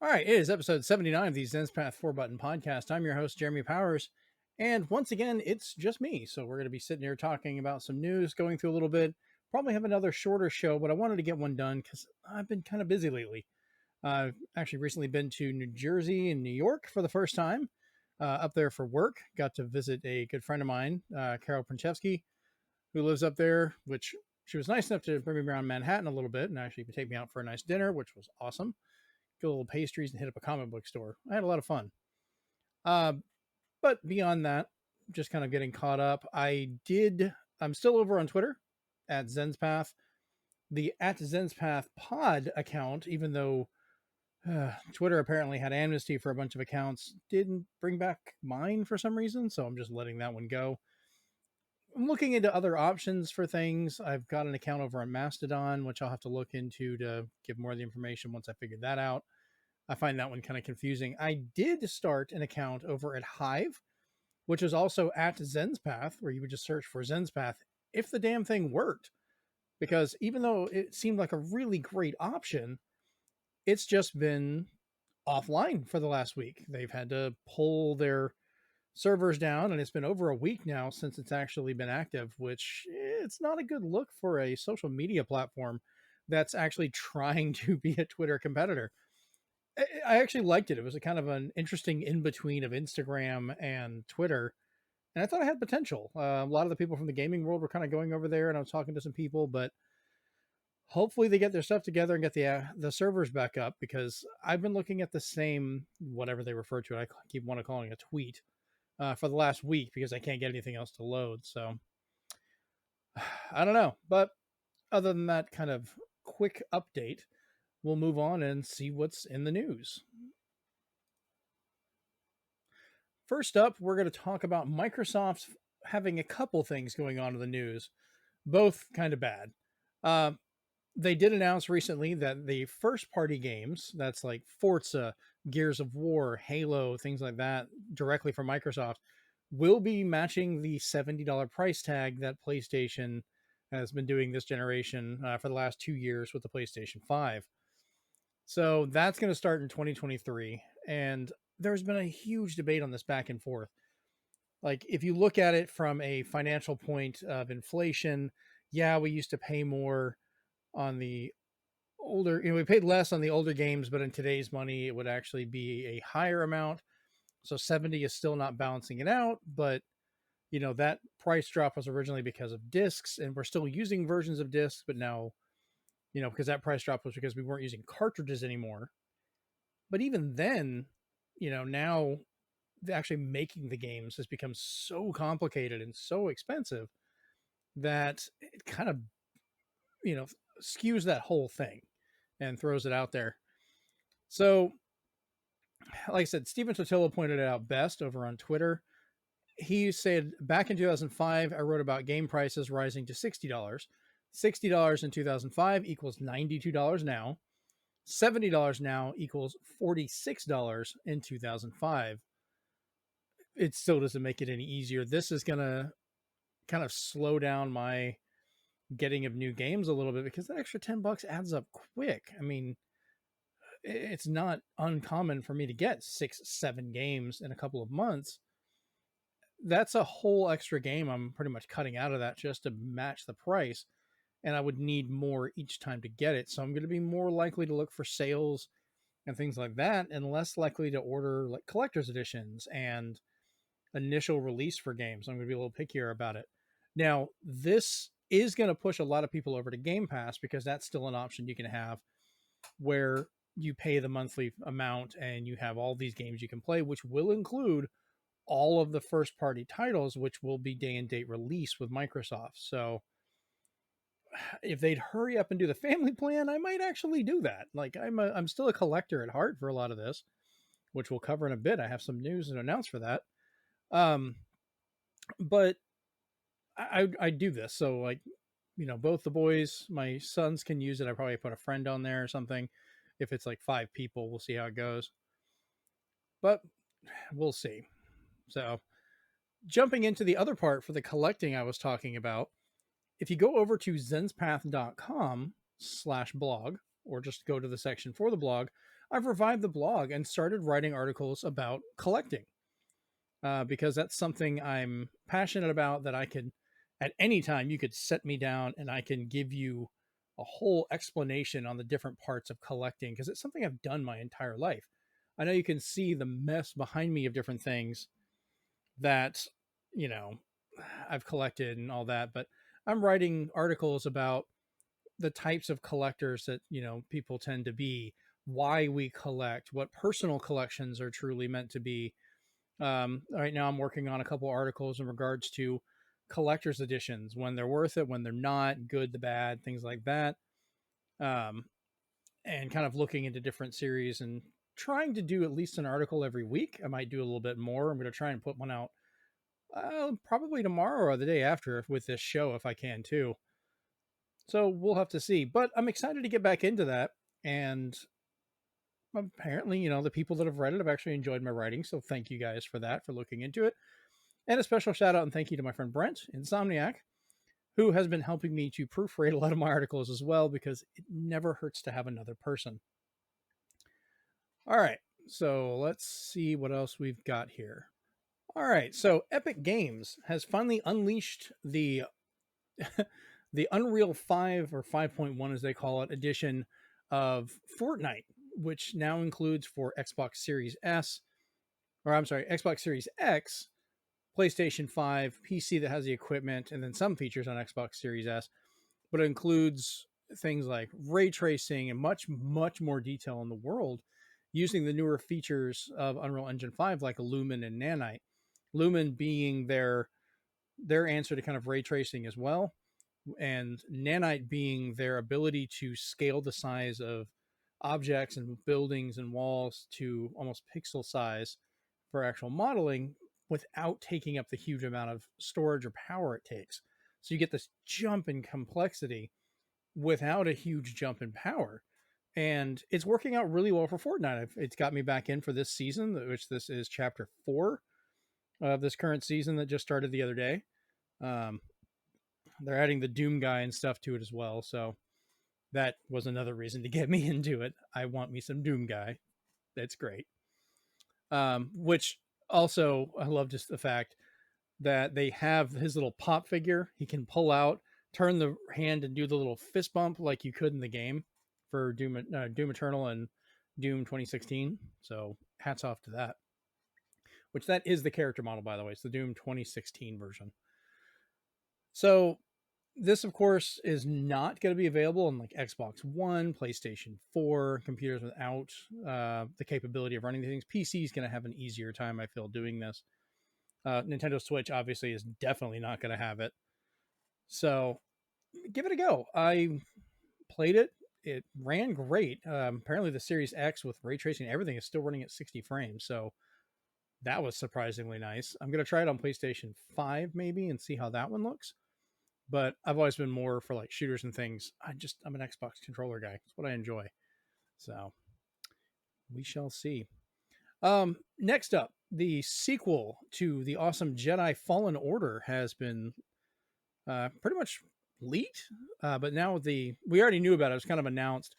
All right, it is episode 79 of the Zenspath 4-Button Podcast. I'm your host, Jeremy Powers, and once again, it's just me. So we're going to be sitting here talking about some news, going through a little bit, probably have another shorter show, but I wanted to get one done because I've been kind of busy lately. I've actually recently been to New Jersey and New York for the first time, up there for work. Got to visit a good friend of mine, Carol Princhevsky, who lives up there, which she was nice enough to bring me around Manhattan a little bit and actually take me out for a nice dinner, which was awesome. Get a little pastries and hit up a comic book store. I had a lot of fun. Uh, but beyond that, just kind of getting caught up. I'm still over on Twitter at Zenspath. The at Zenspath pod account, even though Twitter apparently had amnesty for a bunch of accounts, didn't bring back mine for some reason. So I'm just letting that one go. I'm looking into other options for things. I've got an account over on Mastodon, which I'll have to look into to give more of the information once I figure that out. I find that one kind of confusing. I did start an account over at Hive, which is also at Zenspath, where you would just search for Zenspath if the damn thing worked. Because even though it seemed like a really great option, it's just been offline for the last week. They've had to pull their servers down, and it's been over a week now since it's actually been active, which it's not a good look for a social media platform that's actually trying to be a Twitter competitor. I actually liked it. It was a kind of an interesting in between of Instagram and Twitter, and I thought it had potential. A lot of the people from the gaming world were kind of going over there, and I was talking to some people, but hopefully they get their stuff together and get the servers back up, because I've been looking at the same, whatever they refer to it, I keep want to calling it a tweet, for the last week because I can't get anything else to load. So I don't know, but other than that kind of quick update, we'll move on and see what's in the news. First up, we're going to talk about Microsoft having a couple things going on in the news, both kind of bad. They did announce recently that the first party games, that's like Forza, Gears of War, Halo, things like that, directly from Microsoft, will be matching the $70 price tag that PlayStation has been doing this generation for the last 2 years with the PlayStation 5. So that's going to start in 2023. And there's been a huge debate on this back and forth. Like, if you look at it from a financial point of inflation, yeah, we used to pay more on the older, we paid less on the older games, but in today's money, it would actually be a higher amount. So 70 is still not balancing it out, but that price drop was originally because of discs, and we're still using versions of discs, but now, because that price drop was because we weren't using cartridges anymore. But even then, now actually making the games has become so complicated and so expensive that it kind of, skews that whole thing and throws it out there. So, like I said, Steven Totilo pointed it out best over on Twitter. He said, back in 2005, I wrote about game prices rising to $60. $60 in 2005 equals $92 now. $70 now equals $46 in 2005. It still doesn't make it any easier. This is going to kind of slow down my getting of new games a little bit, because that extra $10 adds up quick. I mean, it's not uncommon for me to get 6-7 games in a couple of months. That's a whole extra game I'm pretty much cutting out of that just to match the price, and I would need more each time to get it. So I'm going to be more likely to look for sales and things like that, and less likely to order like collector's editions and initial release for games. I'm going to be a little pickier about it. Now, this is going to push a lot of people over to Game Pass, because that's still an option you can have where you pay the monthly amount and you have all these games you can play, which will include all of the first party titles, which will be day and date release with Microsoft. So if they'd hurry up and do the family plan, I might actually do that. Like, I'm still a collector at heart for a lot of this, which we'll cover in a bit. I have some news and announce for that. But I do this. So, like, both the boys, my sons can use it. I probably put a friend on there or something. If it's like 5 people, we'll see how it goes. But we'll see. So, jumping into the other part for the collecting I was talking about, if you go over to zenspath.com/blog, or just go to the section for the blog, I've revived the blog and started writing articles about collecting, because that's something I'm passionate about. That I can, at any time, you could set me down and I can give you a whole explanation on the different parts of collecting, because it's something I've done my entire life. I know you can see the mess behind me of different things that, you know, I've collected and all that, but I'm writing articles about the types of collectors that, people tend to be, why we collect, what personal collections are truly meant to be. Right now I'm working on a couple articles in regards to collector's editions, when they're worth it, when they're not, good, the bad, things like that. um, and kind of looking into different series and trying to do at least an article every week. I might do a little bit more. I'm going to try and put one out probably tomorrow or the day after with this show if I can too. So we'll have to see. But I'm excited to get back into that. And apparently, the people that have read it have actually enjoyed my writing. So thank you guys for that, for looking into it. And a special shout out and thank you to my friend Brent, Insomniac, who has been helping me to proofread a lot of my articles as well, because it never hurts to have another person. All right. So let's see what else we've got here. All right. So Epic Games has finally unleashed the the Unreal 5, or 5.1 as they call it, edition of Fortnite, which now includes for Xbox Series S, or I'm sorry, Xbox Series X, PlayStation 5, PC that has the equipment, and then some features on Xbox Series S, but it includes things like ray tracing and much, much more detail in the world using the newer features of Unreal Engine 5, like Lumen and Nanite. Lumen being their answer to kind of ray tracing as well, and Nanite being their ability to scale the size of objects and buildings and walls to almost pixel size for actual modeling without taking up the huge amount of storage or power it takes. So you get this jump in complexity without a huge jump in power. And it's working out really well for Fortnite. It's got me back in for this season, which this is chapter 4 of this current season that just started the other day. Um, they're adding the Doom guy and stuff to it as well. So that was another reason to get me into it. I want me some Doom guy. That's great. Which also, I love just the fact that they have his little pop figure. He can pull out, turn the hand, and do the little fist bump like you could in the game for Doom Eternal and Doom 2016. So hats off to that. Which that is the character model, by the way. It's the Doom 2016 version. So this, of course, is not going to be available on like Xbox One, PlayStation 4, computers without the capability of running these things. PC is going to have an easier time, I feel, doing this. Nintendo Switch obviously is definitely not going to have it. So give it a go. I played it. It ran great. Apparently the Series X with ray tracing and everything is still running at 60 frames. So that was surprisingly nice. I'm going to try it on PlayStation 5 maybe and see how that one looks. But I've always been more for like shooters and things. I'm an Xbox controller guy. It's what I enjoy. So we shall see. Next up, the sequel to the awesome Jedi Fallen Order has been pretty much leaked. But now we already knew about it. It was kind of announced,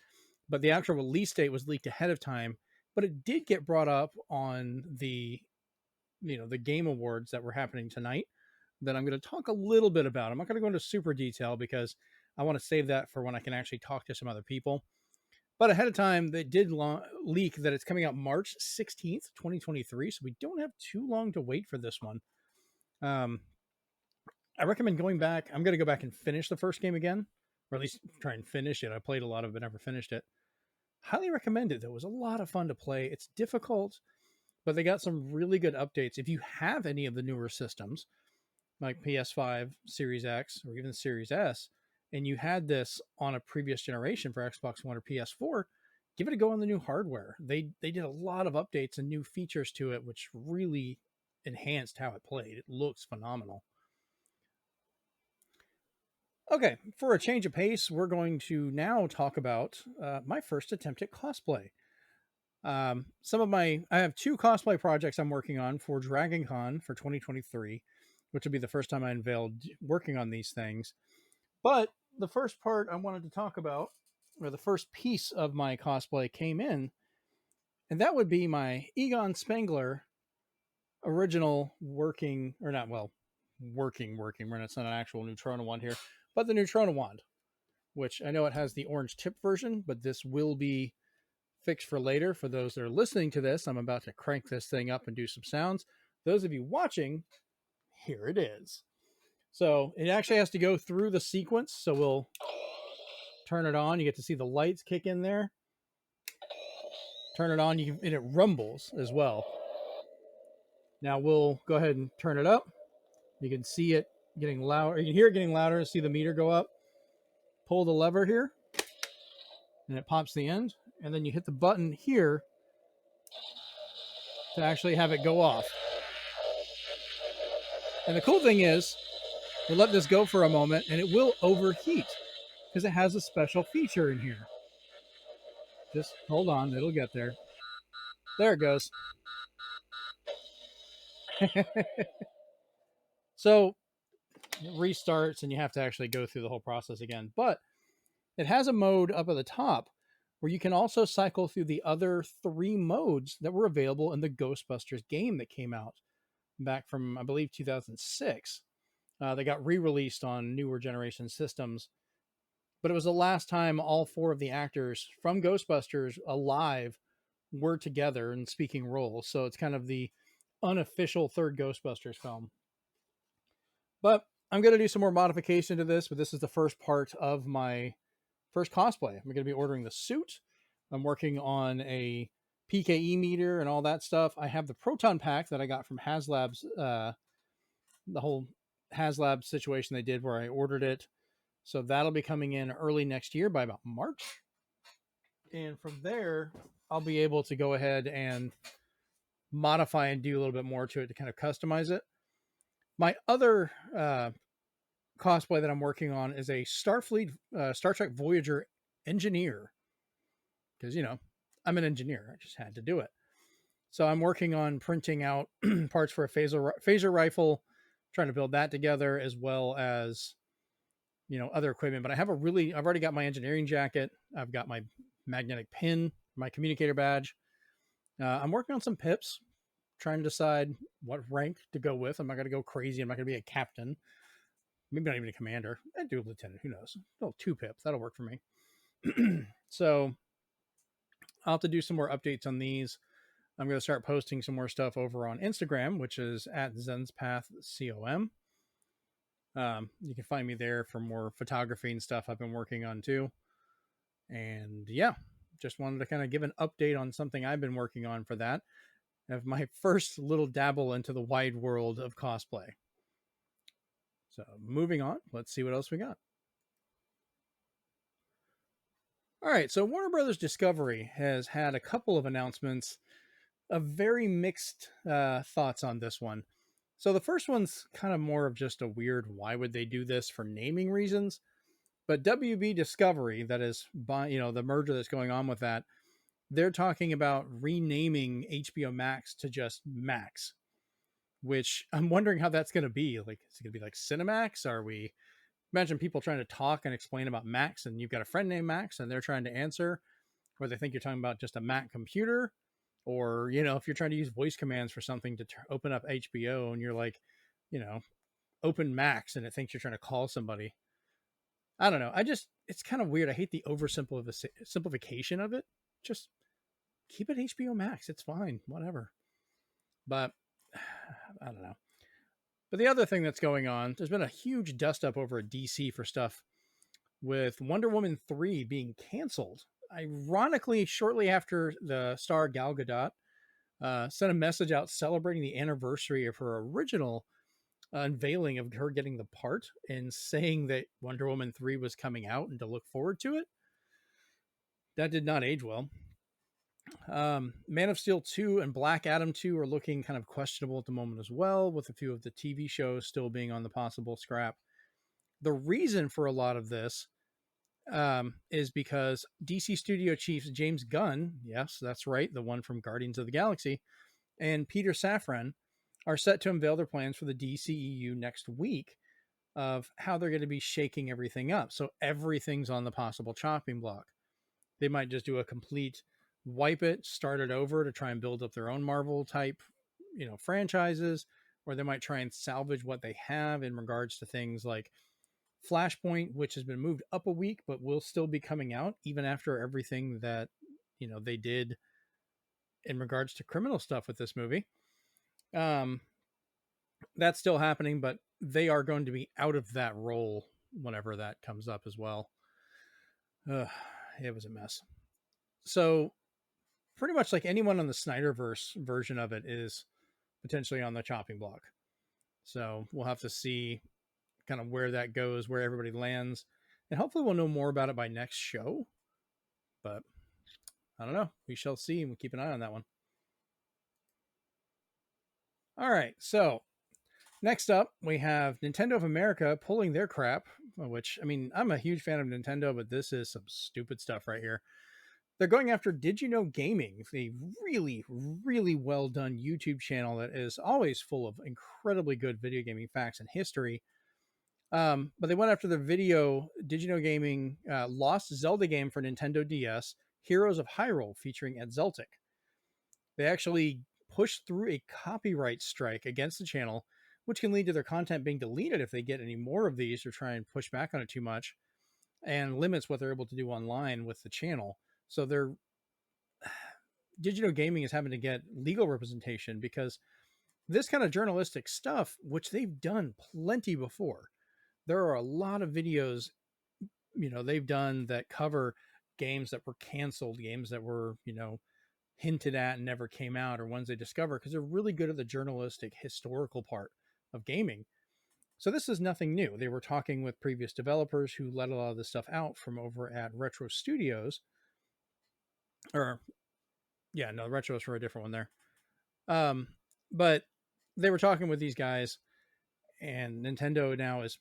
but the actual release date was leaked ahead of time. But it did get brought up on the Game Awards that were happening tonight, that I'm going to talk a little bit about. I'm not going to go into super detail because I want to save that for when I can actually talk to some other people. But ahead of time, they did leak that it's coming out March 16th, 2023. So we don't have too long to wait for this one. I recommend going back. I'm going to go back and finish the first game again, or at least try and finish it. I played a lot of it, but never finished it. Highly recommend it. It was a lot of fun to play. It's difficult, but they got some really good updates. If you have any of the newer systems, like PS5, Series X, or even Series S, and you had this on a previous generation for Xbox One or PS4, give it a go on the new hardware. They did a lot of updates and new features to it, which really enhanced how it played. It looks phenomenal. Okay, for a change of pace, we're going to now talk about my first attempt at cosplay. I have 2 cosplay projects I'm working on for Dragon Con for 2023, which will be the first time I unveiled working on these things. But the first part I wanted to talk about, or the first piece of my cosplay came in And that would be my Egon Spengler original working, or not, well, working, when it's not an actual Neutrona wand here, but the Neutrona wand, which I know it has the orange tip version, but this will be fixed for later. For those that are listening to this, I'm about to crank this thing up and do some sounds. Those of you watching, here it is. So it actually has to go through the sequence. So we'll turn it on. You get to see the lights kick in there. Turn it on, and it rumbles as well. Now we'll go ahead and turn it up. You can see it getting louder. You can hear it getting louder. See the meter go up. Pull the lever here, and it pops the end. And then you hit the button here to actually have it go off. And the cool thing is, we'll let this go for a moment, and it will overheat because it has a special feature in here. Just hold on, it'll get there. There it goes. So it restarts, and you have to actually go through the whole process again. But it has a mode up at the top where you can also cycle through the other 3 modes that were available in the Ghostbusters game that came out back from, I believe, 2006. They got re-released on newer generation systems. But it was the last time all 4 of the actors from Ghostbusters alive were together in speaking roles. So it's kind of the unofficial 3rd Ghostbusters film. But I'm going to do some more modification to this, but this is the first part of my first cosplay. I'm going to be ordering the suit. I'm working on a PKE meter and all that stuff. I have the proton pack that I got from HasLab's, the whole HasLab situation they did where I ordered it. So that'll be coming in early next year by about March. And from there, I'll be able to go ahead and modify and do a little bit more to it to kind of customize it. My other cosplay that I'm working on is a Starfleet, Star Trek Voyager engineer. Because, I'm an engineer. I just had to do it. So I'm working on printing out parts for a phaser rifle, trying to build that together, as well as, other equipment. But I've already got my engineering jacket. I've got my magnetic pin, my communicator badge. I'm working on some pips, trying to decide what rank to go with. I'm not going to go crazy. I'm not going to be a captain. Maybe not even a commander. I'd do a lieutenant. Who knows? Oh, 2 pips. That'll work for me. So I'll have to do some more updates on these. I'm going to start posting some more stuff over on Instagram, which is at ZenspathCom. You can find me there for more photography and stuff I've been working on too. And yeah, just wanted to kind of give an update on something I've been working on for that. Of my first little dabble into the wide world of cosplay. So moving on, let's see what else we got. All right, so Warner Brothers Discovery has had a couple of announcements of very mixed thoughts on this one. So the first one's kind of more of just a weird, why would they do this for naming reasons? But WB Discovery, that is, the merger that's going on with that, they're talking about renaming HBO Max to just Max, which I'm wondering how that's going to be. Like, is it going to be like Cinemax? Are we, imagine people trying to talk and explain about Max, and you've got a friend named Max and they're trying to answer, or they think you're talking about just a Mac computer. Or, if you're trying to use voice commands for something to open up HBO and you're like, open Max and it thinks you're trying to call somebody. I don't know. It's kind of weird. I hate the simplification of it. Just keep it HBO Max. It's fine. Whatever. But I don't know. But the other thing that's going on, there's been a huge dust up over at DC for stuff with Wonder Woman 3 being canceled. Ironically, shortly after the star Gal Gadot sent a message out celebrating the anniversary of her original unveiling of her getting the part and saying that Wonder Woman 3 was coming out and to look forward to it. That did not age well. Man of Steel 2 and Black Adam 2 are looking kind of questionable at the moment as well, with a few of the TV shows still being on the possible scrap. The reason for a lot of this is because DC Studio Chiefs James Gunn, yes, that's right, the one from Guardians of the Galaxy, and Peter Safran are set to unveil their plans for the DCEU next week of how they're going to be shaking everything up. So everything's on the possible chopping block. They might just do a complete wipe it, start it over to try and build up their own Marvel type, franchises, or they might try and salvage what they have in regards to things like Flashpoint, which has been moved up a week, but will still be coming out even after everything that, they did in regards to criminal stuff with this movie. Um, that's still happening, but they are going to be out of that role whenever that comes up as well. Ugh, it was a mess. So pretty much like anyone on the Snyderverse version of it is potentially on the chopping block. So we'll have to see kind of where that goes, where everybody lands, and hopefully we'll know more about it by next show. But I don't know. We shall see, and we'll keep an eye on that one. All right. So next up, we have Nintendo of America pulling their crap, which, I mean, I'm a huge fan of Nintendo, but this is some stupid stuff right here. They're going after Did You Know Gaming, a really, really well done YouTube channel that is always full of incredibly good video gaming facts and history. But they went after the video Did You Know Gaming lost Zelda game for Nintendo DS, Heroes of Hyrule, featuring Ed Zeltic. They actually pushed through a copyright strike against the channel, which can lead to their content being deleted if they get any more of these or try and push back on it too much, and limits what they're able to do online with the channel. So they're Digital Gaming is having to get legal representation because this kind of journalistic stuff, which they've done plenty before, there are a lot of videos, they've done that cover games that were canceled, games that were, hinted at and never came out, or ones they discover because they're really good at the journalistic historical part of gaming. So this is nothing new. They were talking with previous developers who let a lot of this stuff out from over at Retro Studios. Or, yeah, no, Retro is for a different one there. But they were talking with these guys, and Nintendo now is,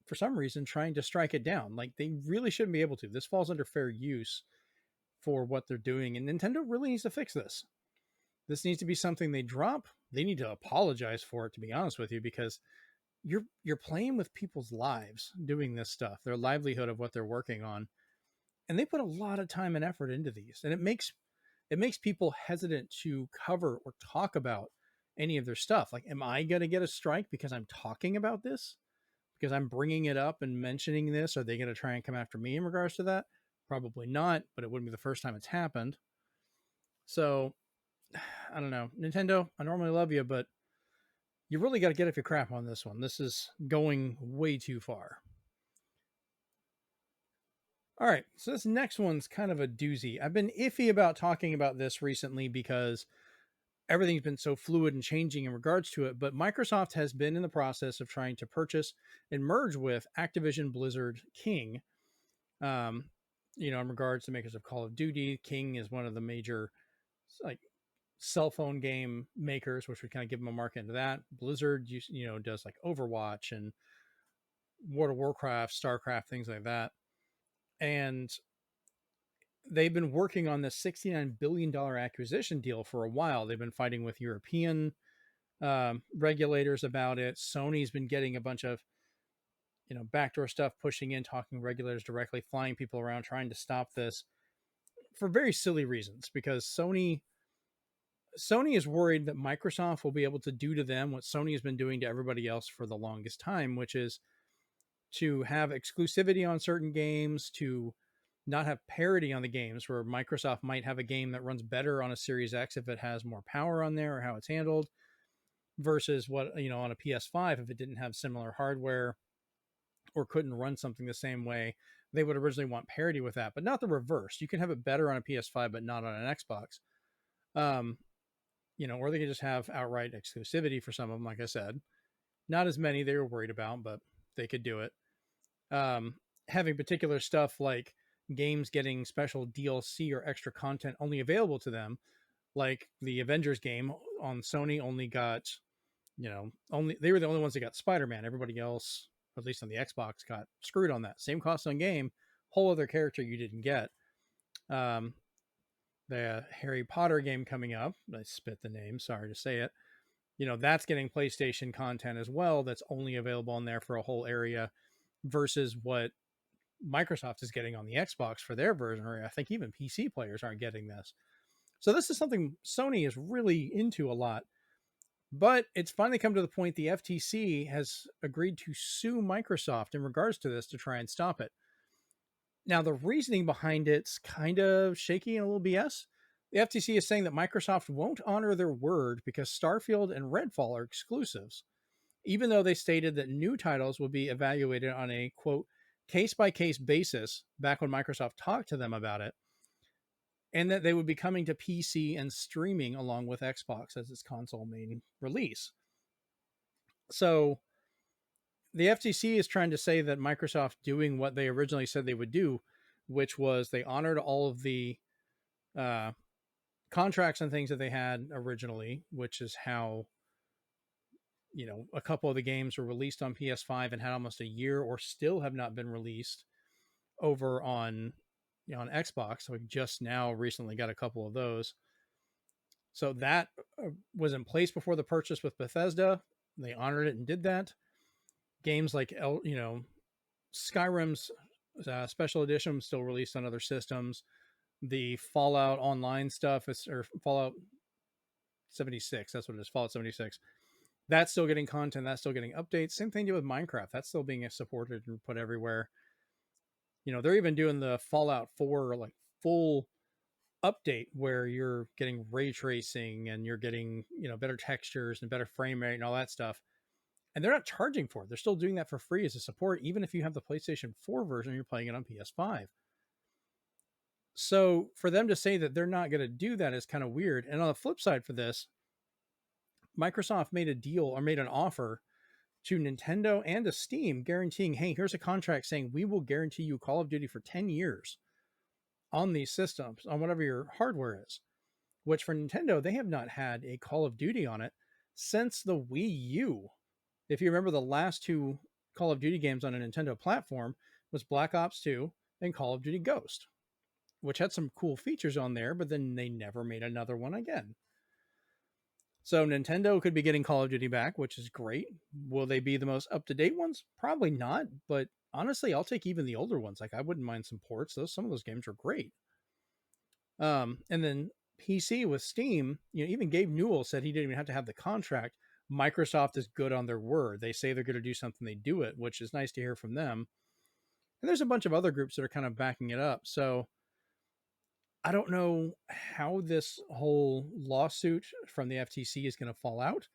for some reason, trying to strike it down. Like, they really shouldn't be able to. This falls under fair use for what they're doing, and Nintendo really needs to fix this. This needs to be something they drop. They need to apologize for it, to be honest with you, because you're playing with people's lives doing this stuff, their livelihood of what they're working on, and they put a lot of time and effort into these, and it makes people hesitant to cover or talk about any of their stuff. Like, am I going to get a strike because I'm talking about this, because I'm bringing it up and mentioning this? Are they going to try and come after me in regards to that? Probably not, but it wouldn't be the first time it's happened. So I don't know, Nintendo, I normally love you, but you really got to get off your crap on this one. This is going way too far. All right, so this next one's kind of a doozy. I've been iffy about talking about this recently because everything's been so fluid and changing in regards to it, but Microsoft has been in the process of trying to purchase and merge with Activision Blizzard King. In regards to makers of Call of Duty, King is one of the major, like, cell phone game makers, which would kind of give them a market into that. Blizzard, does like Overwatch and World of Warcraft, StarCraft, things like that. And they've been working on this $69 billion acquisition deal for a while. They've been fighting with European regulators about it. Sony's been getting a bunch of, backdoor stuff, pushing in, talking to regulators directly, flying people around, trying to stop this for very silly reasons, because Sony is worried that Microsoft will be able to do to them what Sony has been doing to everybody else for the longest time, which is to have exclusivity on certain games, to not have parity on the games, where Microsoft might have a game that runs better on a Series X if it has more power on there or how it's handled, versus what, on a PS5 if it didn't have similar hardware or couldn't run something the same way. They would originally want parity with that, but not the reverse. You can have it better on a PS5 but not on an Xbox. Or they could just have outright exclusivity for some of them, like I said. Not as many they were worried about, but they could do it. Having particular stuff like games getting special DLC or extra content only available to them, like the Avengers game on Sony only got, they were the only ones that got Spider-Man. Everybody else, at least on the Xbox, got screwed on that. Same cost on game, whole other character you didn't get. The Harry Potter game coming up, I spit the name, sorry to say it, that's getting PlayStation content as well that's only available on there for a whole area, versus what Microsoft is getting on the Xbox for their version, or I think even PC players aren't getting this. So this is something Sony is really into a lot. But it's finally come to the point the FTC has agreed to sue Microsoft in regards to this to try and stop it. Now, the reasoning behind it's kind of shaky and a little BS. The FTC is saying that Microsoft won't honor their word because Starfield and Redfall are exclusives, even though they stated that new titles will be evaluated on a quote case by case basis back when Microsoft talked to them about it, and that they would be coming to PC and streaming along with Xbox as its console main release. So the FTC is trying to say that Microsoft doing what they originally said they would do, which was they honored all of the uh, contracts and things that they had originally, which is how a couple of the games were released on PS5 and had almost a year or still have not been released over on on Xbox. So we just now recently got a couple of those. So that was in place before the purchase with Bethesda. They honored it and did that. Games like Skyrim's special edition was still released on other systems. The Fallout Online stuff or Fallout 76, that's what it is, Fallout 76. That's still getting content, that's still getting updates. Same thing to do with Minecraft. That's still being supported and put everywhere. They're even doing the Fallout 4 like full update where you're getting ray tracing and you're getting, better textures and better frame rate and all that stuff. And they're not charging for it. They're still doing that for free as a support, even if you have the PlayStation 4 version, you're playing it on PS5. So for them to say that they're not going to do that is kind of weird. And on the flip side for this, Microsoft made a deal or made an offer to Nintendo and to Steam guaranteeing, hey, here's a contract saying we will guarantee you Call of Duty for 10 years on these systems, on whatever your hardware is. Which for Nintendo, they have not had a Call of Duty on it since the Wii U. If you remember, the last two Call of Duty games on a Nintendo platform was Black Ops 2 and Call of Duty Ghost, which had some cool features on there, but then they never made another one again. So Nintendo could be getting Call of Duty back, which is great. Will they be the most up-to-date ones? Probably not, but honestly, I'll take even the older ones. Like, I wouldn't mind some ports. Some of those games are great. And then PC with Steam, even Gabe Newell said he didn't even have to have the contract. Microsoft is good on their word. They say they're going to do something, they do it, which is nice to hear from them. And there's a bunch of other groups that are kind of backing it up. So I don't know how this whole lawsuit from the FTC is going to fall out.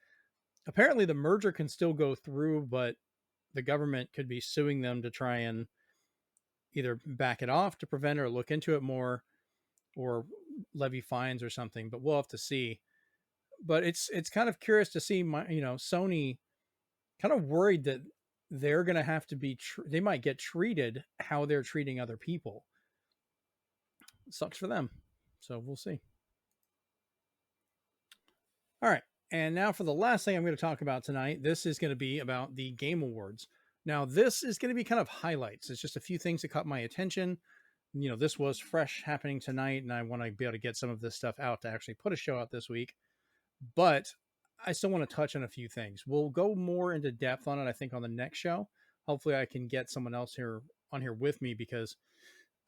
Apparently the merger can still go through, but the government could be suing them to try and either back it off to prevent or look into it more or levy fines or something, but we'll have to see. But it's kind of curious to see Sony kind of worried that they're going to have to be they might get treated how they're treating other people. It sucks for them. So we'll see. All right. And now for the last thing I'm going to talk about tonight. This is going to be about the Game Awards. Now, this is going to be kind of highlights. It's just a few things that caught my attention. This was fresh happening tonight, and I want to be able to get some of this stuff out to actually put a show out this week. But I still want to touch on a few things. We'll go more into depth on it, I think, on the next show. Hopefully I can get someone else on here with me, because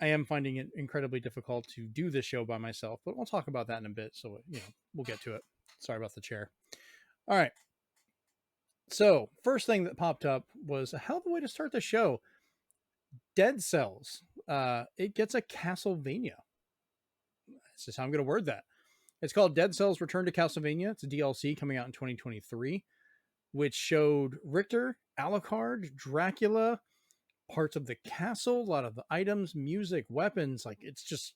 I am finding it incredibly difficult to do this show by myself, but we'll talk about that in a bit. So, we'll get to it. Sorry about the chair. All right. So first thing that popped up was a hell of a way to start the show. Dead Cells. It gets a Castlevania. That's just how I'm going to word that. It's called Dead Cells Return to Castlevania. It's a DLC coming out in 2023, which showed Richter, Alucard, Dracula, parts of the castle, a lot of the items, music, weapons. Like, it's just,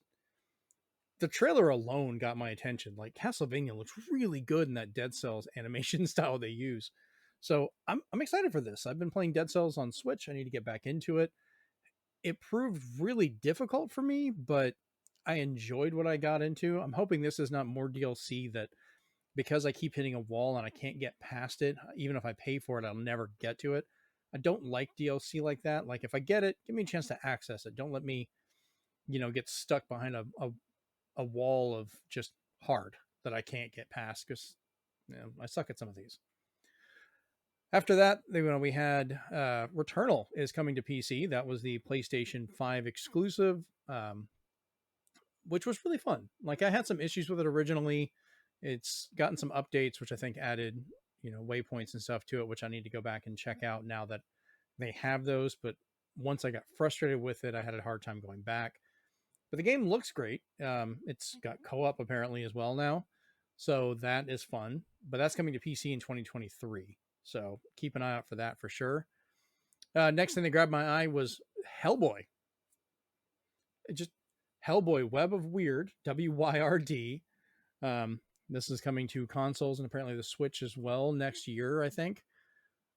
the trailer alone got my attention. Like, Castlevania looks really good in that Dead Cells animation style they use. So I'm excited for this. I've been playing Dead Cells on Switch. I need to get back into it. It proved really difficult for me, but I enjoyed what I got into. I'm hoping this is not more DLC that, because I keep hitting a wall and I can't get past it, even if I pay for it, I'll never get to it. I don't like DLC like that. Like, if I get it, give me a chance to access it. Don't let me, get stuck behind a wall of just hard that I can't get past, because I suck at some of these. After that, we had Returnal is coming to PC. That was the PlayStation 5 exclusive, which was really fun. Like I had some issues with it originally. It's gotten some updates, which I think added, waypoints and stuff to it, which I need to go back and check out now that they have those. But once I got frustrated with it, I had a hard time going back. But the game looks great. It's got co-op apparently as well now, so that is fun. But that's coming to PC in 2023. So keep an eye out for that for sure. Next thing that grabbed my eye was Hellboy. It just Hellboy Web of Weird, WYRD. This is coming to consoles and apparently the Switch as well next year, I think.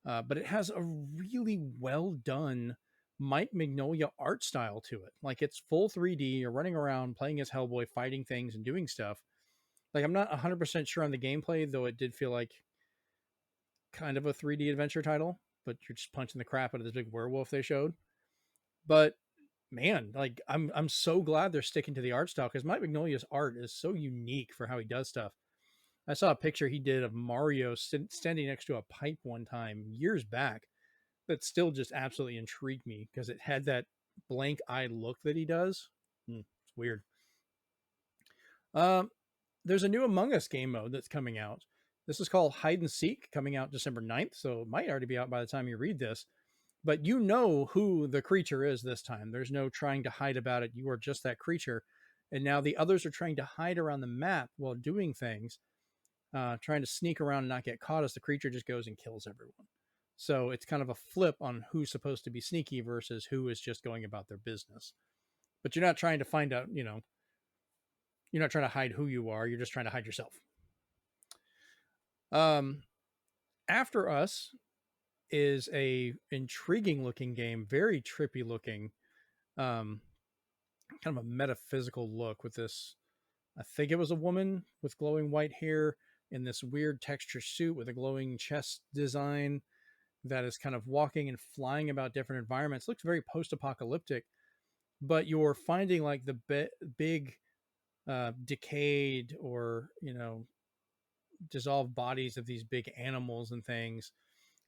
But it has a really well done Mike Mignola art style to it. Like it's full 3D. You're running around playing as Hellboy, fighting things and doing stuff. Like I'm not 100% sure on the gameplay, though it did feel like kind of a 3D adventure title, but you're just punching the crap out of this big werewolf they showed. But man, like I'm so glad they're sticking to the art style because Mike Mignola's art is so unique for how he does stuff. I saw a picture he did of Mario standing next to a pipe one time years back that still just absolutely intrigued me because it had that blank eye look that he does. It's weird. There's a new Among Us game mode that's coming out. This is called Hide and Seek, coming out December 9th, so it might already be out by the time you read this. But you know who the creature is this time. There's no trying to hide about it. You are just that creature. And now the others are trying to hide around the map while doing things, trying to sneak around and not get caught as the creature just goes and kills everyone. So it's kind of a flip on who's supposed to be sneaky versus who is just going about their business. But you're not trying to find out, you're not trying to hide who you are. You're just trying to hide yourself. After Us is a intriguing looking game, very trippy looking, kind of a metaphysical look with this. I think it was a woman with glowing white hair in this weird texture suit with a glowing chest design that is kind of walking and flying about different environments. Looks very post-apocalyptic, but you're finding like the big decayed or dissolved bodies of these big animals and things,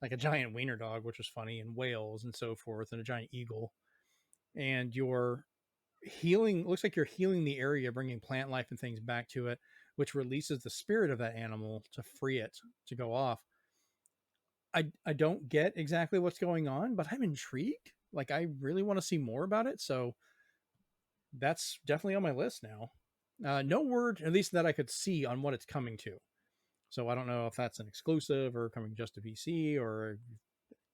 like a giant wiener dog, which was funny, and whales and so forth, and a giant eagle. And you're healing, looks like you're healing the area, bringing plant life and things back to it, which releases the spirit of that animal to free it to go off. I don't get exactly what's going on, but I'm intrigued. Like I really want to see more about it. So that's definitely on my list now. No word, at least that I could see, on what it's coming to. So I don't know if that's an exclusive or coming just to PC, or it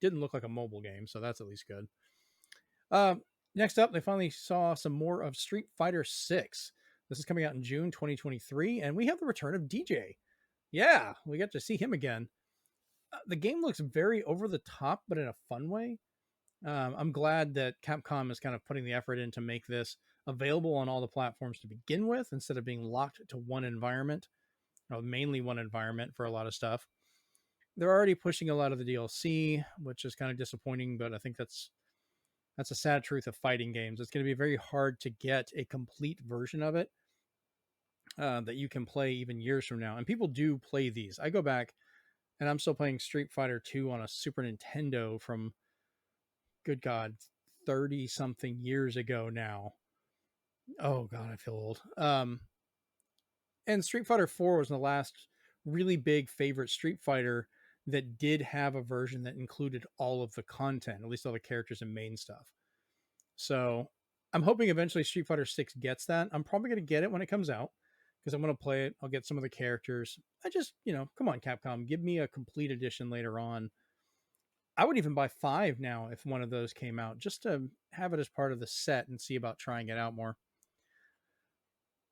didn't look like a mobile game. So that's at least good. Next up, they finally saw some more of Street Fighter 6. This is coming out in June 2023, and we have the return of DJ. Yeah, we get to see him again. The game looks very over the top, but in a fun way. I'm glad that Capcom is kind of putting the effort in to make this available on all the platforms to begin with, instead of being locked to one environment, or mainly one environment for a lot of stuff. They're already pushing a lot of the DLC, which is kind of disappointing, but I think that's a sad truth of fighting games. It's going to be very hard to get a complete version of it that you can play even years from now. And people do play these. I go back and I'm still playing Street Fighter 2 on a Super Nintendo from, good God, 30 something years ago now. Oh God, I feel old. And Street Fighter 4 was the last really big favorite Street Fighter that did have a version that included all of the content, at least all the characters and main stuff. So I'm hoping eventually Street Fighter 6 gets that. I'm probably going to get it when it comes out because I'm going to play it. I'll get some of the characters. I just, come on, Capcom, give me a complete edition later on. I would even buy 5 now if one of those came out, just to have it as part of the set and see about trying it out more.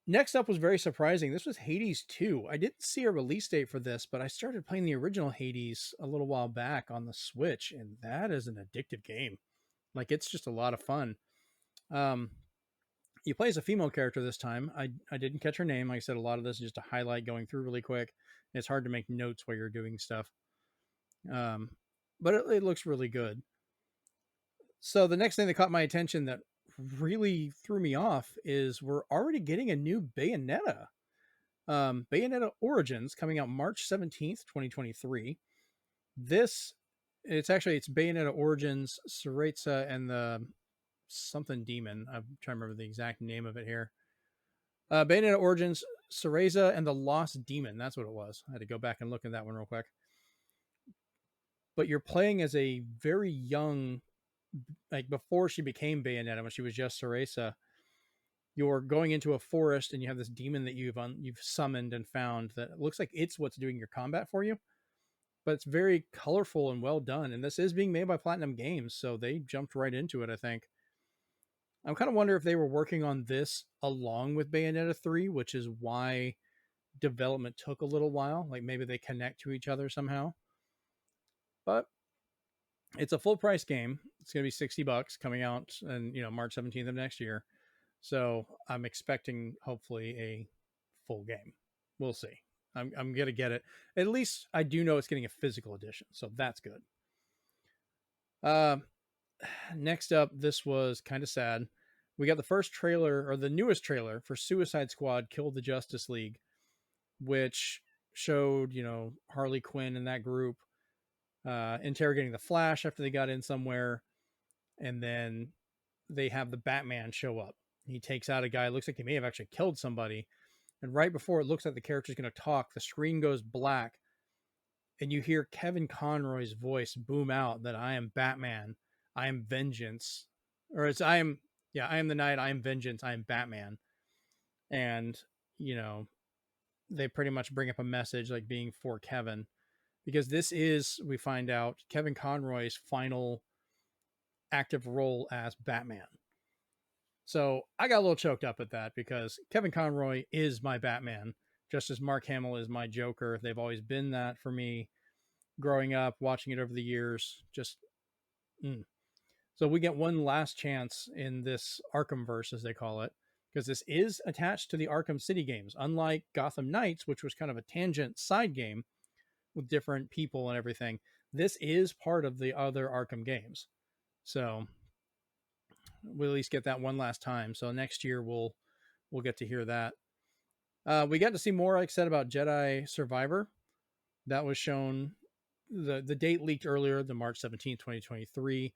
Next up was very surprising. This was Hades 2. I didn't see a release date for this, but I started playing the original Hades a little while back on the Switch, and that is an addictive game. Like, it's just a lot of fun. You play as a female character this time. I didn't catch her name. Like I said, a lot of this is just a highlight going through really quick. It's hard to make notes while you're doing stuff. But it looks really good. So the next thing that caught my attention that really threw me off is we're already getting a new Bayonetta. Bayonetta Origins coming out March 17th, 2023. This it's Bayonetta Origins, Soretsa, and the something demon. I'm trying to remember the exact name of it here. Bayonetta Origins, Cereza, and the Lost Demon. That's what it was. I had to go back and look at that one real quick. But you're playing as a very young, like before she became Bayonetta, when she was just Cereza. You're going into a forest and you have this demon that you've summoned and found that looks like it's what's doing your combat for you. But it's very colorful and well done. And this is being made by Platinum Games, so they jumped right into it, I think. I'm kind of wondering if they were working on this along with Bayonetta 3, which is why development took a little while. Like maybe they connect to each other somehow. But it's a full price game. It's going to be $60 coming out and March 17th of next year. So I'm expecting hopefully a full game. We'll see. I'm gonna get it. At least I do know it's getting a physical edition, so that's good. Next up, this was kind of sad. We got the first trailer, or the newest trailer for Suicide Squad: Kill the Justice League, which showed Harley Quinn and that group interrogating the Flash after they got in somewhere, and then they have the Batman show up. He takes out a guy. Looks like he may have actually killed somebody. And right before it looks like the character's going to talk, the screen goes black, and you hear Kevin Conroy's voice boom out that I am Batman, I am vengeance, or it's I am the night, I am vengeance, I am Batman. And they pretty much bring up a message like being for Kevin, because this is, we find out, Kevin Conroy's final active role as Batman. So I got a little choked up at that because Kevin Conroy is my Batman, just as Mark Hamill is my Joker. They've always been that for me growing up, watching it over the years. So we get one last chance in this Arkhamverse, as they call it, because this is attached to the Arkham City games, unlike Gotham Knights, which was kind of a tangent side game with different people and everything. This is part of the other Arkham games. So we'll at least get that one last time. So next year we'll get to hear that. We got to see more, like I said, about Jedi Survivor. That was shown. The date leaked earlier, the March 17th, 2023.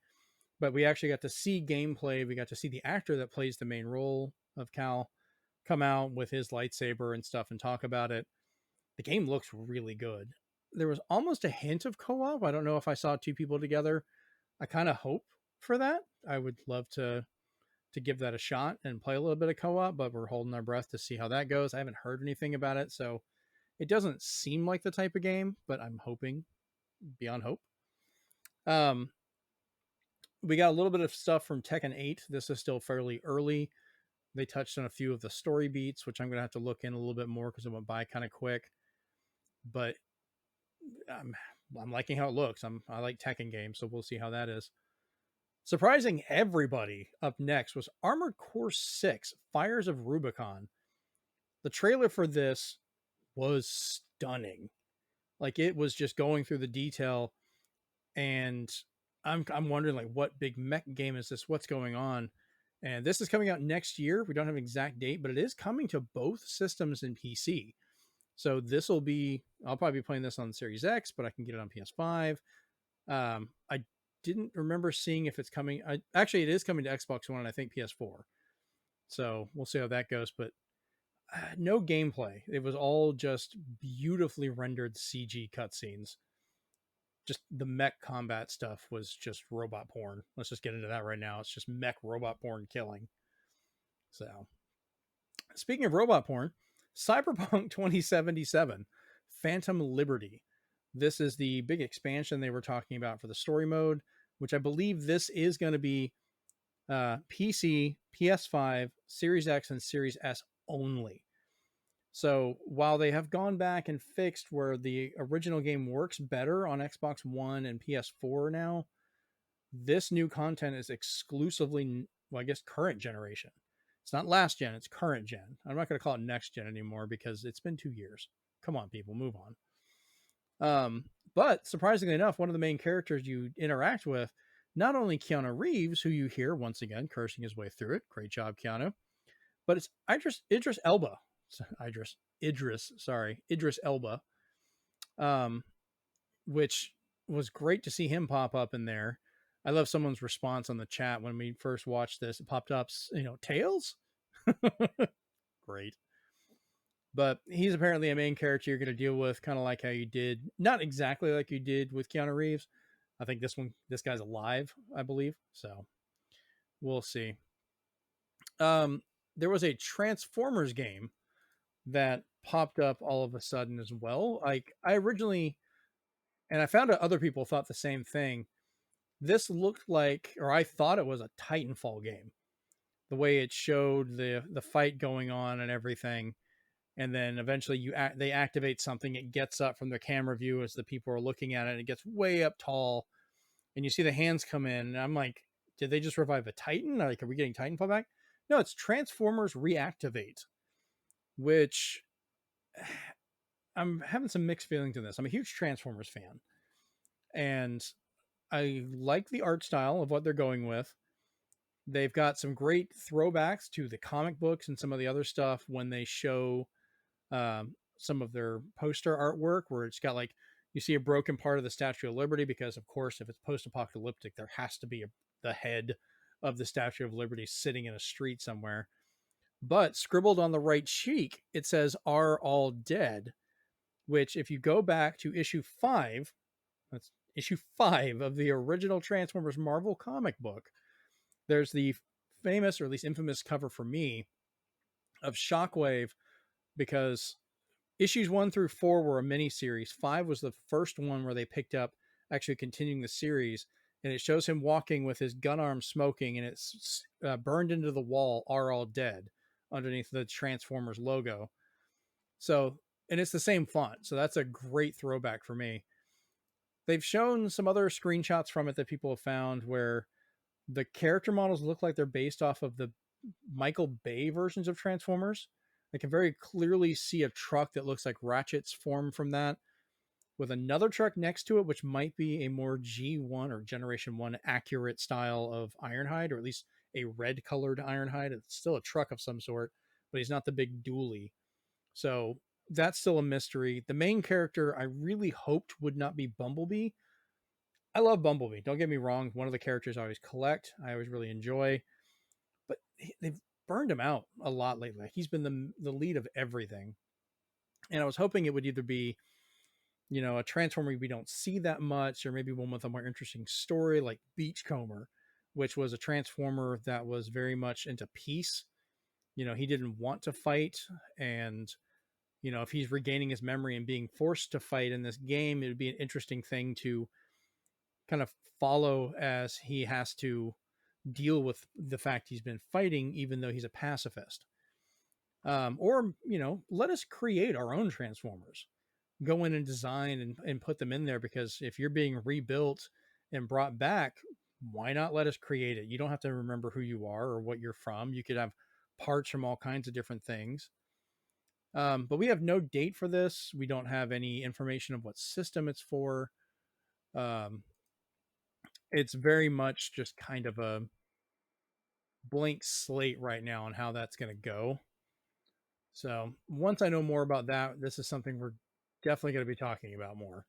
But we actually got to see gameplay. We got to see the actor that plays the main role of Cal come out with his lightsaber and stuff and talk about it. The game looks really good. There was almost a hint of co-op. I don't know if I saw two people together. I kind of hope for that. I would love to give that a shot and play a little bit of co-op, but we're holding our breath to see how that goes. I haven't heard anything about it, so it doesn't seem like the type of game, but I'm hoping beyond hope. We got a little bit of stuff from Tekken 8. This is still fairly early. They touched on a few of the story beats, which I'm going to have to look in a little bit more because it went by kind of quick. But I'm liking how it looks. I like Tekken games, so we'll see how that is. Surprising everybody, up next was Armored Core 6, Fires of Rubicon. The trailer for this was stunning. Like, it was just going through the detail, and I'm wondering, like, what big mech game is this? What's going on? And this is coming out next year. We don't have an exact date, but it is coming to both systems and PC. So this will be, I'll probably be playing this on the Series X, but I can get it on PS5. I didn't remember seeing if it's coming. Actually, it is coming to Xbox One and I think PS4. So we'll see how that goes. But no gameplay. It was all just beautifully rendered CG cutscenes. Just the mech combat stuff was just robot porn. Let's just get into that right now. It's just mech robot porn killing. So, speaking of robot porn, Cyberpunk 2077, Phantom Liberty. This is the big expansion they were talking about for the story mode, which I believe this is going to be PC, PS5, Series X, and Series S only. So while they have gone back and fixed where the original game works better on Xbox One and PS4 now, this new content is exclusively, well, I guess, current generation. It's not last gen, it's current gen. I'm not going to call it next gen anymore because it's been 2 years. Come on, people, move on. But surprisingly enough, one of the main characters you interact with, not only Keanu Reeves, who you hear once again cursing his way through it, great job, Keanu, but it's Idris Elba. Idris Elba, which was great to see him pop up in there. I love someone's response on the chat when we first watched this. It popped up, Tails? Great. But he's apparently a main character you're going to deal with, kind of like how you did, not exactly like you did with Keanu Reeves. I think this guy's alive, I believe. So we'll see. There was a Transformers game that popped up all of a sudden as well. Like I originally, and I found out other people thought the same thing. This looked like, or I thought it was a Titanfall game. The way it showed the fight going on and everything, and then eventually they activate something. It gets up from the camera view as the people are looking at it. And it gets way up tall, and you see the hands come in. And I'm like, did they just revive a Titan? Like, are we getting Titanfall back? No, it's Transformers Reactivate, which I'm having some mixed feelings in this. I'm a huge Transformers fan, and I like the art style of what they're going with. They've got some great throwbacks to the comic books and some of the other stuff when they show some of their poster artwork, where it's got like you see a broken part of the Statue of Liberty, because of course if it's post-apocalyptic there has to be the head of the Statue of Liberty sitting in a street somewhere. But scribbled on the right cheek it says "Are all dead," which if you go back to issue 5, that's issue 5 of the original Transformers Marvel comic book, there's the famous, or at least infamous, cover for me of Shockwave, because issues 1 through 4 were a mini series. 5 was the first one where they picked up actually continuing the series, and it shows him walking with his gun arm smoking, and it's burned into the wall "Are all dead" underneath the Transformers logo. So, and it's the same font, so that's a great throwback for me. They've shown some other screenshots from it that people have found where the character models look like they're based off of the Michael Bay versions of Transformers. I can very clearly see a truck that looks like Ratchet's formed from that, with another truck next to it, which might be a more G1 or Generation 1 accurate style of Ironhide, or at least a red colored Ironhide. It's still a truck of some sort, but he's not the big dually. So that's still a mystery. The main character I really hoped would not be Bumblebee. I love Bumblebee. Don't get me wrong. One of the characters I always collect. I always really enjoy. But they've burned him out a lot lately. He's been the lead of everything. And I was hoping it would either be, a Transformer we don't see that much, or maybe one with a more interesting story like Beachcomber, which was a Transformer that was very much into peace. He didn't want to fight. And, if he's regaining his memory and being forced to fight in this game, it would be an interesting thing to kind of follow as he has to deal with the fact he's been fighting, even though he's a pacifist. Or, let us create our own Transformers, go in and design and put them in there, because if you're being rebuilt and brought back, why not let us create it? You don't have to remember who you are or what you're from. You could have parts from all kinds of different things. But we have no date for this. We don't have any information of what system it's for. It's very much just kind of a blank slate right now on how that's going to go. So once I know more about that, this is something we're definitely going to be talking about more.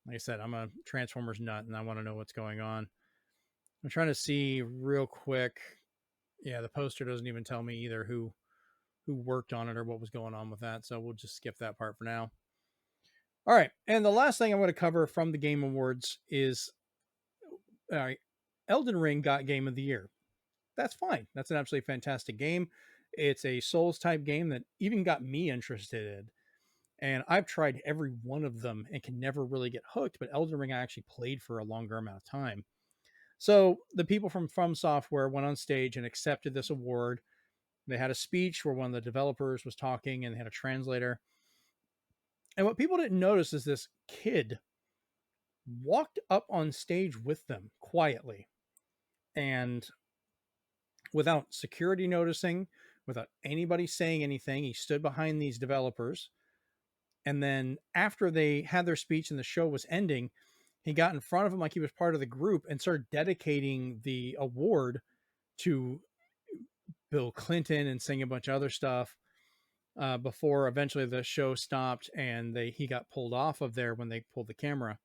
Like I said, I'm a Transformers nut and I want to know what's going on. I'm trying to see real quick. Yeah, the poster doesn't even tell me either who worked on it or what was going on with that. So we'll just skip that part for now. All right. And the last thing I'm going to cover from the Game Awards is Elden Ring got Game of the Year. That's fine. That's an absolutely fantastic game. It's a Souls type game that even got me interested in. And I've tried every one of them and can never really get hooked, but Elden Ring I actually played for a longer amount of time. So the people from Software went on stage and accepted this award. They had a speech where one of the developers was talking and they had a translator. And what people didn't notice is this kid walked up on stage with them quietly and without security noticing, without anybody saying anything. He stood behind these developers. And then after they had their speech and the show was ending, he got in front of them like he was part of the group and started dedicating the award to Bill Clinton and saying a bunch of other stuff before eventually the show stopped and he got pulled off of there when they pulled the camera.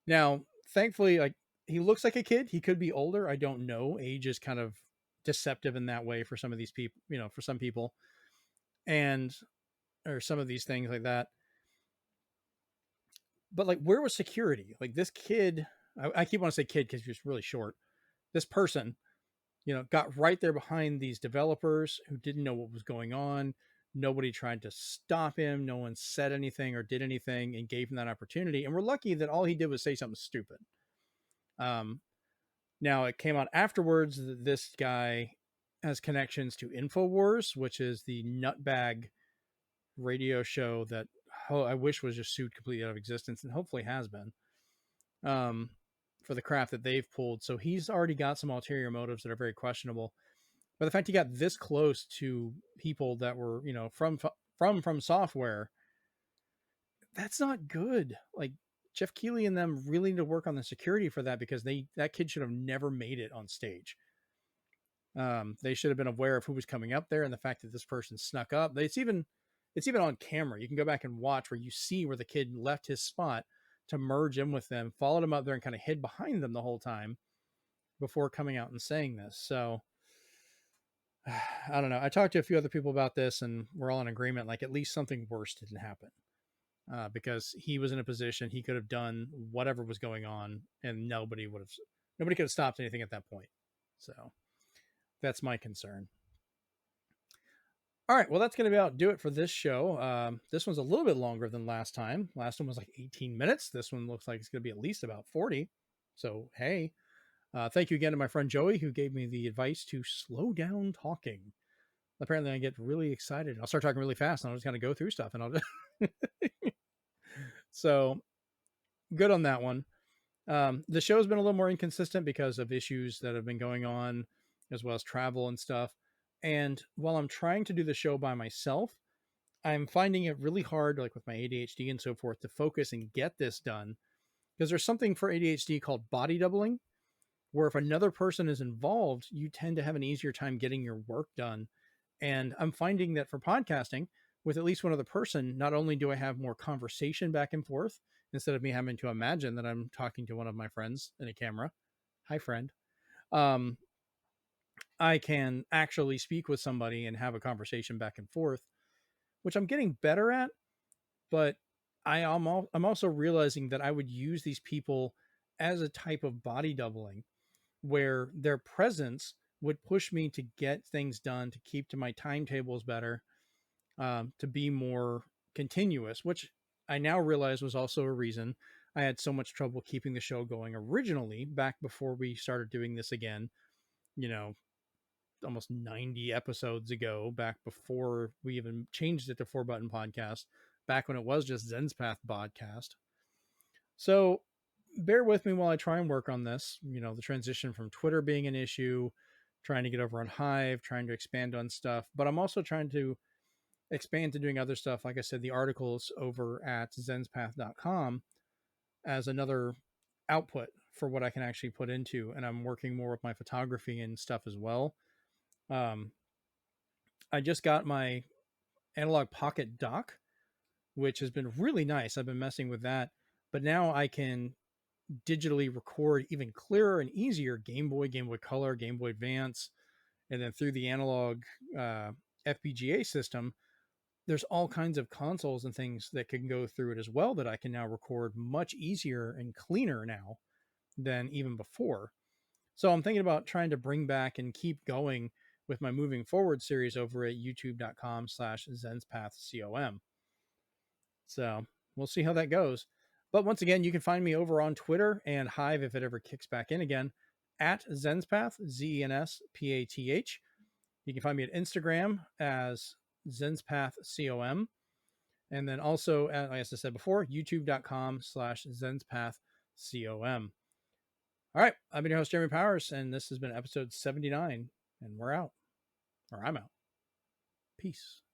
Now, thankfully, like he looks like a kid. He could be older. I don't know. Age is kind of deceptive in that way for some of these people, for some people, and or some of these things like that. But like, where was security? Like this kid, I keep wanting to say kid because he was really short. This person, got right there behind these developers who didn't know what was going on. Nobody tried to stop him. No one said anything or did anything and gave him that opportunity. And we're lucky that all he did was say something stupid. Um, Now it came out afterwards that this guy has connections to Infowars, which is the nutbag radio show that I wish was just sued completely out of existence, and hopefully has been, um, for the crap that they've pulled. So he's already got some ulterior motives that are very questionable. But the fact he got this close to people that were, from software, that's not good. Like Jeff Keighley and them really need to work on the security for that, because that kid should have never made it on stage. They should have been aware of who was coming up there, and the fact that this person snuck up. It's even on camera. You can go back and watch where you see where the kid left his spot to merge in with them, followed them up there, and kind of hid behind them the whole time before coming out and saying this. So I don't know. I talked to a few other people about this, and we're all in agreement. Like at least something worse didn't happen, because he was in a position he could have done whatever was going on, and nobody could have stopped anything at that point. So that's my concern. All right, well, that's going to about do it for this show. This one's a little bit longer than last time. Last one was like 18 minutes. This one looks like it's going to be at least about 40. So, hey, thank you again to my friend Joey, who gave me the advice to slow down talking. Apparently, I get really excited. I'll start talking really fast, and I'll just kind of go through stuff, and I'll just so good on that one. The show's been a little more inconsistent because of issues that have been going on, as well as travel and stuff. And while I'm trying to do the show by myself, I'm finding it really hard, like with my ADHD and so forth, to focus and get this done, because there's something for ADHD called body doubling, where if another person is involved, you tend to have an easier time getting your work done. And I'm finding that for podcasting, with at least one other person, not only do I have more conversation back and forth instead of me having to imagine that I'm talking to one of my friends in a camera. Hi, friend. Um, I can actually speak with somebody and have a conversation back and forth, which I'm getting better at. But I'm also realizing that I would use these people as a type of body doubling, where their presence would push me to get things done, to keep to my timetables better, to be more continuous, which I now realize was also a reason I had so much trouble keeping the show going originally, back before we started doing this again, you know, almost 90 episodes ago, back before we even changed it to Four Button Podcast, back when it was just Zenspath Podcast. So bear with me while I try and work on this. The transition from Twitter being an issue, trying to get over on Hive, trying to expand on stuff, but I'm also trying to expand to doing other stuff. Like I said, the articles over at zenspath.com as another output for what I can actually put into. And I'm working more with my photography and stuff as well. Um, I just got my analog pocket dock, which has been really nice. I've been messing with that, but now I can digitally record even clearer and easier Game Boy, Game Boy Color, Game Boy Advance, and then through the analog FPGA system, there's all kinds of consoles and things that can go through it as well, that I can now record much easier and cleaner now than even before. So I'm thinking about trying to bring back and keep going with my moving forward series over at youtube.com/zenspathcom. So we'll see how that goes. But once again, you can find me over on Twitter and Hive if it ever kicks back in again, at Zenspath, Zenspath. You can find me at Instagram as ZenspathCom. And then also, like I said before, youtube.com/ZenspathCom. All right. I've been your host, Jeremy Powers, and this has been episode 79, and we're out. Or I'm out. Peace.